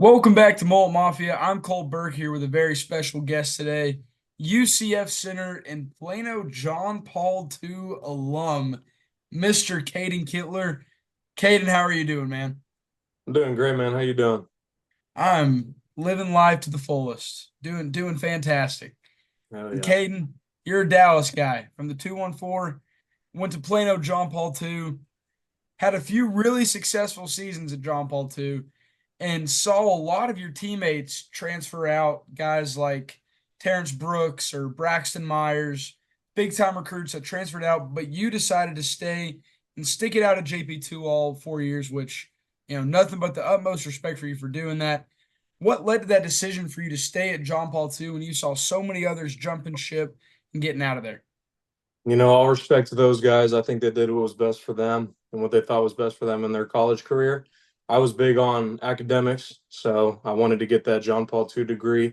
Welcome back to Mullet Mafia. I'm Cole Burke here with a very special guest today, UCF Center and Plano John Paul II alum, Mr. Caden Kitler. Caden, how are you doing, man? I'm doing great, man. How you doing? I'm living life to the fullest, doing fantastic. Hell And yeah. Caden, you're a Dallas guy from the 214, went to Plano John Paul II, had a few really successful seasons at John Paul II, and saw a lot of your teammates transfer out, guys like Terrence Brooks or Braxton Myers, big time recruits that transferred out, but you decided to stay and stick it out at JP2 all 4 years, which, nothing but the utmost respect for you for doing that. What led to that decision for you to stay at John Paul II when you saw so many others jumping ship and getting out of there? All respect to those guys. I think they did what was best for them and what they thought was best for them in their college career. I was big on academics, so I wanted to get that John Paul II degree.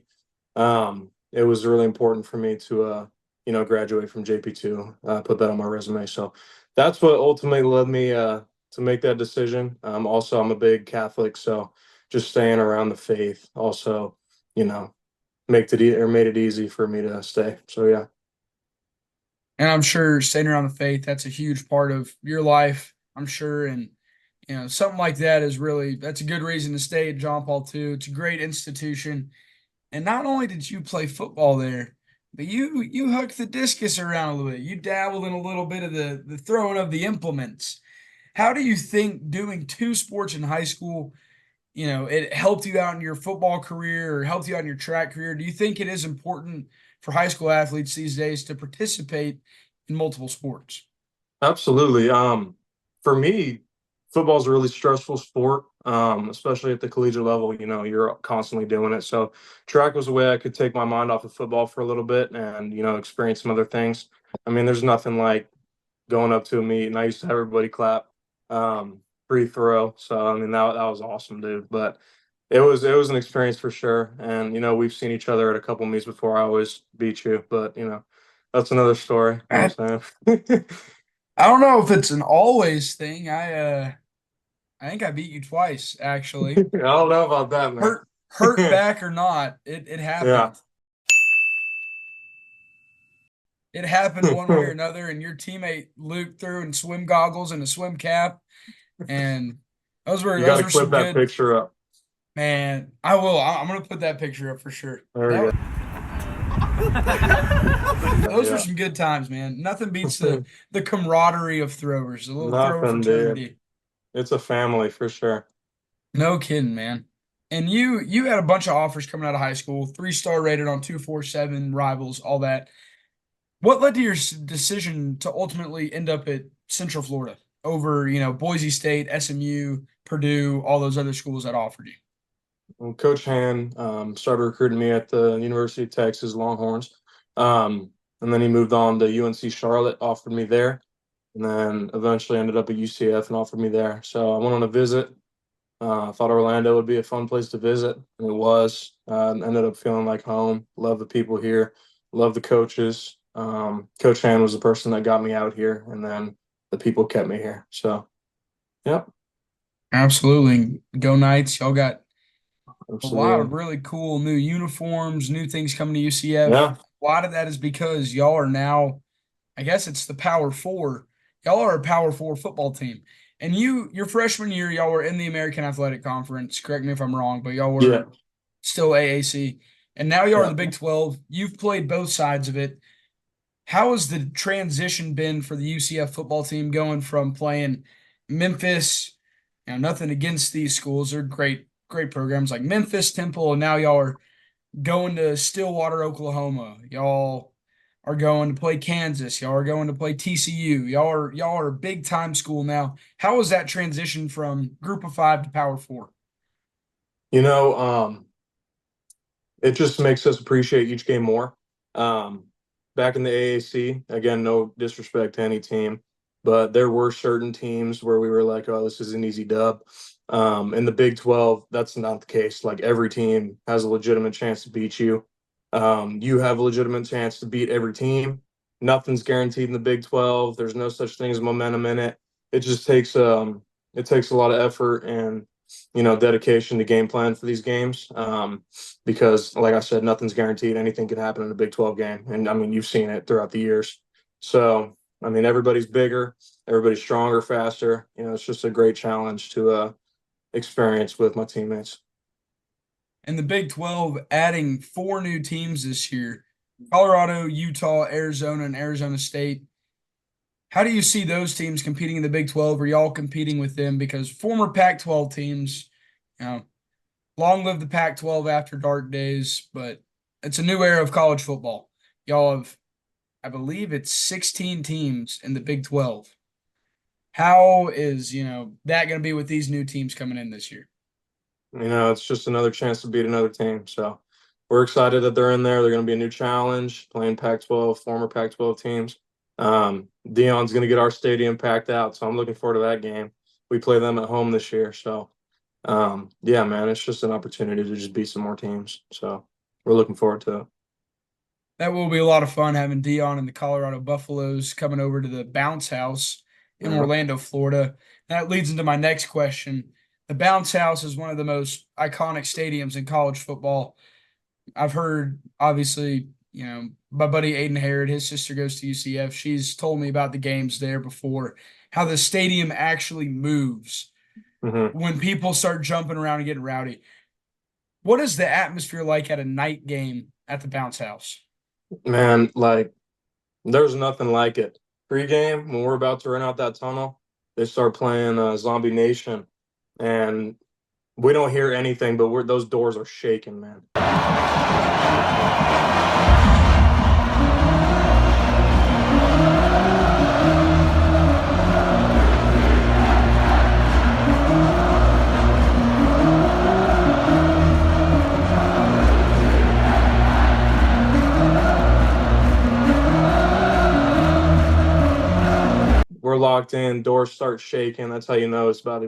It was really important for me to, graduate from JP2, put that on my resume. So that's what ultimately led me to make that decision. Also, I'm a big Catholic, so just staying around the faith also, you know, made it easy for me to stay. So yeah. And I'm sure staying around the faith, that's a huge part of your life, I'm sure. And, something like that that's a good reason to stay at John Paul II. It's a great institution. And not only did you play football there, but you hooked the discus around a little bit. You dabbled in a little bit of the throwing of the implements. How do you think doing two sports in high school, it helped you out in your football career or helped you out in your track career? Do you think it is important for high school athletes these days to participate in multiple sports? Absolutely. For me, football is a really stressful sport, especially at the collegiate level. You're constantly doing it. So track was a way I could take my mind off of football for a little bit and, experience some other things. I mean, there's nothing like going up to a meet, and I used to have everybody clap free throw. So I mean, that was awesome, dude. But it was an experience for sure. And we've seen each other at a couple meets before. I always beat you, but that's another story. You know I, what I'm saying? I don't know if it's an always thing. I think I beat you twice, I actually. don't know about that, Hurt man. back or not, it Yeah. happened. It happened one way or another, and your teammate Luke threw in swim goggles and a swim cap, and those were You got those to were clip some that good. picture up. Man, I will. I'm gonna put that picture up for sure. There we go. Those were Yeah. some good times, man. Nothing beats the camaraderie of throwers, a little thrower Nothing, dude. fraternity. It's a family for sure. No kidding, man. And you had a bunch of offers coming out of high school, 3-star rated on 247 rivals, all that. What led to your decision to ultimately end up at Central Florida over, Boise State, SMU, Purdue, all those other schools that offered you? And Coach Han started recruiting me at the University of Texas Longhorns. And then he moved on to UNC Charlotte, offered me there, and then eventually ended up at UCF and offered me there. So I went on a visit. I thought Orlando would be a fun place to visit, and it was. Ended up feeling like home. Love the people here. Love the coaches. Coach Han was the person that got me out here, and then the people kept me here. So, yep, Absolutely. Go Knights. Y'all got a lot of absolutely. really cool new uniforms, new things coming to UCF. Yeah, A lot of that is because y'all are now, I guess it's the Power Four. Y'all are a Power Four football team. And your freshman year, y'all were in the American Athletic Conference. Correct me if I'm wrong, but y'all yeah, were still AAC. And now y'all are yeah. the Big 12. You've played both sides of it. How has the transition been for the UCF football team going from playing Memphis? Nothing against these schools. They're great programs like Memphis, Temple, and now y'all are going to Stillwater, Oklahoma. Y'all are going to play Kansas. Y'all are going to play TCU. Y'all are a big time school now. How was that transition from Group of Five to Power Four? You know, it just makes us appreciate each game more. Um, Back in the AAC, again, no disrespect to any team, but there were certain teams where we were like, "Oh, this is an easy dub." In the Big 12, that's not the case. Like every team has a legitimate chance to beat you. You have a legitimate chance to beat every team. Nothing's guaranteed in the Big 12. There's no such thing as momentum in it. It just takes it takes a lot of effort and dedication to game plan for these games. Because like I said, nothing's guaranteed. Anything could happen in a Big 12 game. And I mean, you've seen it throughout the years. So, I mean, everybody's bigger, everybody's stronger, faster. It's just a great challenge to experience with my teammates. And the Big 12 adding four new teams this year: Colorado, Utah, Arizona, and Arizona State. How do you see those teams competing in the Big 12? Are y'all competing with them? Because former Pac 12 teams, you know, long live the Pac 12 after dark days, but it's a new era of college football. Y'all have, I believe it's 16 teams in the Big 12. How is, that going to be with these new teams coming in this year? It's just another chance to beat another team. So we're excited that they're in there. They're going to be a new challenge playing Pac-12, former Pac-12 teams. Dion's going to get our stadium packed out, so I'm looking forward to that game. We play them at home this year, so yeah, man, it's just an opportunity to just beat some more teams. So we're looking forward to it. That will be a lot of fun having Dion and the Colorado Buffaloes coming over to the Bounce House in Yeah. Orlando, Florida. That leads into my next question. The Bounce House is one of the most iconic stadiums in college football. I've heard, obviously, my buddy Aiden Harrod, his sister goes to UCF. She's told me about the games there before, how the stadium actually moves Hmm. when people start jumping around and getting rowdy. What is the atmosphere like at a night game at the Bounce House? Man, like there's nothing like it. Pre-game, when we're about to run out that tunnel, they start playing Zombie Nation, and we don't hear anything, but those doors are shaking, man. We're locked in, doors start shaking. That's how you know it's about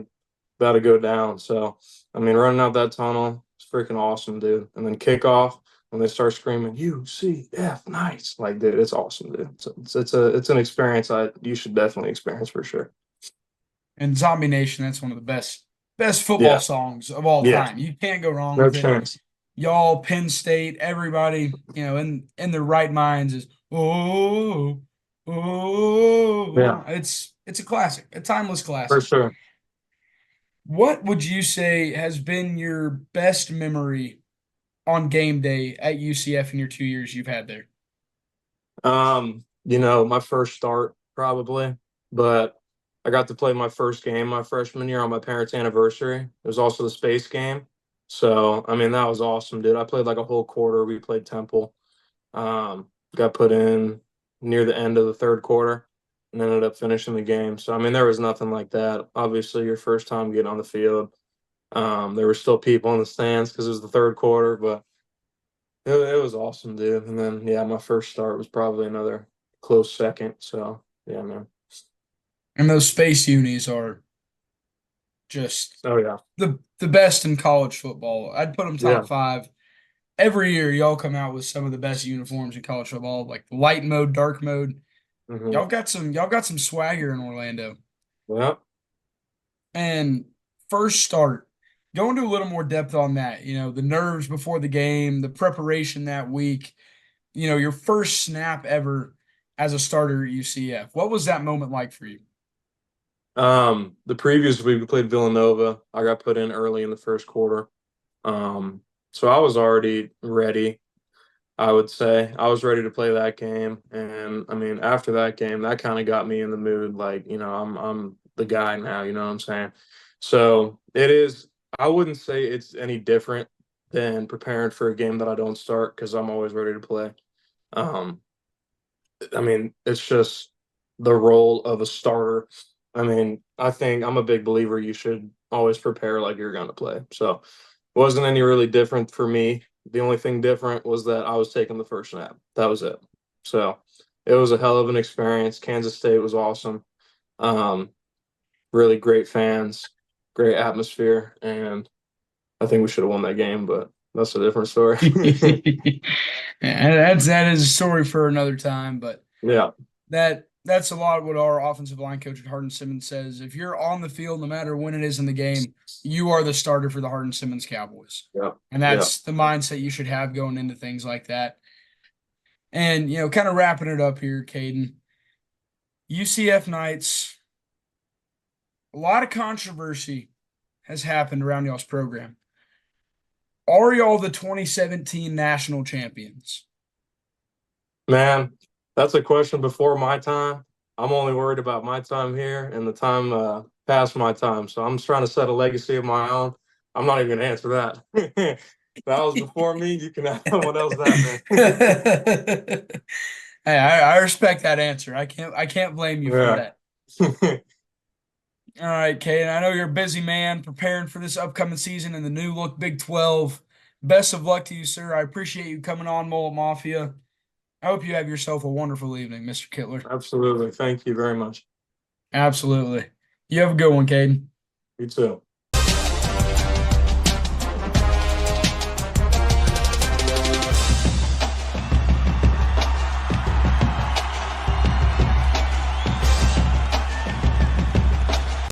to go down. So, I mean, running out that tunnel, it's freaking awesome, dude. And then kickoff when they start screaming UCF nice, like, dude, it's awesome, dude. It's an experience you should definitely experience for sure. And Zombie Nation, that's one of the best football Yeah, songs of all yeah, time. You can't go wrong no with it. chance. Y'all, Penn State, everybody, in their right minds is Yeah, it's a classic, a timeless for classic. sure. What would you say has been your best memory on game day at UCF in your 2 years you've had there? My first start probably, but I got to play my first game my freshman year on my parents' anniversary. It was also the space game. So, I mean, that was awesome, dude. I played like a whole quarter. We played Temple. Got put in near the end of the third quarter and ended up finishing the game. So, I mean, there was nothing like that. Obviously, your first time getting on the field. There were still people in the stands because it was the third quarter, but it was awesome, dude. And then, yeah, my first start was probably another close second. So, yeah, man. And those space unis are just Oh, yeah. the best in college football. I'd put them Yeah. top five. Every year, y'all come out with some of the best uniforms in college football, like light mode, dark mode. Hmm. Y'all got some swagger in Orlando. Yeah. And first start, go into a little more depth on that. The nerves before the game, the preparation that week. Your first snap ever as a starter at UCF. What was that moment like for you? The previous week we played Villanova. I got put in early in the first quarter. So I was already ready. I would say I was ready to play that game, and I mean after that game, that kind of got me in the mood. Like I'm the guy now. You know what I'm saying? So it is. I wouldn't say it's any different than preparing for a game that I don't start because I'm always ready to play. Um, I mean, it's just the role of a starter. I mean, I think I'm a big believer you should always prepare like you're going to play. So it wasn't any really different for me. The only thing different was that I was taking the first snap. That was it. So it was a hell of an experience. Kansas State was awesome. Um, really great fans, great atmosphere, and I think we should have won that game, but that's a different story. Yeah, that is a story for another time, but Yeah. that that's a lot of what our offensive line coach at Hardin-Simmons says. If you're on the field, no matter when it is in the game, you are the starter for the Hardin-Simmons Cowboys. Yeah. And Yeah. that's the mindset you should have going into things like that. And, kind of wrapping it up here, Caden, UCF Knights, a lot of controversy has happened around y'all's program. Are y'all the 2017 national champions? Man, that's a question before my time. I'm only worried about my time here and the time past my time. So I'm just trying to set a legacy of my own. I'm not even gonna answer that. That was before me. You can ask someone else that, Hey, I respect that answer. I can't blame you for man. that. Yeah. All right, Caden. I know you're a busy man preparing for this upcoming season in the new look Big 12. Best of luck to you, sir. I appreciate you coming on Mullet Mafia. I hope you have yourself a wonderful evening, Mr. Kitler. Absolutely. Thank you very much. Absolutely. You have a good one, Caden. You too.